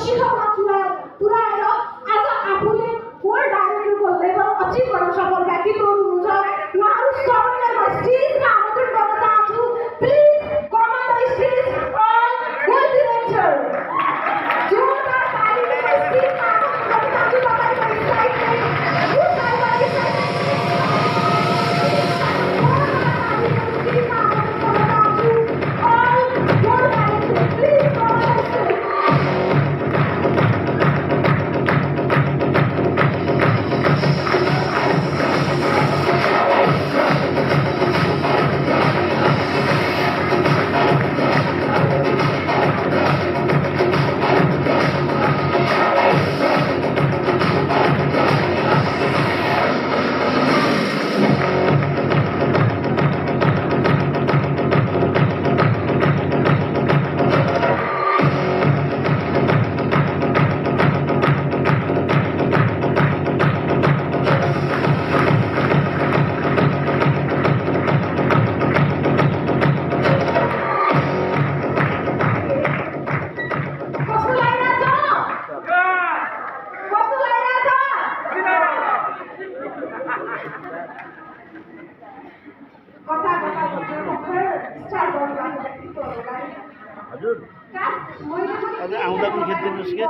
शिखरमा पुर्याएर आज आफूले वर्ल्ड डायरेक्टरको लेभल अझै बढ्न सफल व्यक्तित्वहरू हुनुहुन्छ। उहाँहरू सबैलाई म स्टेजमा आमन्त्रण गर्न चाहन्छु। Please come on the stage all world director. जोरदार तालीले स्टेजमा आमन्त्रण गर्न चाहन्छु। तपाईँको एक्साइटमेन्ट यो साइडमा हजुर अझ आउँदा पनि खेदिनुहोस् के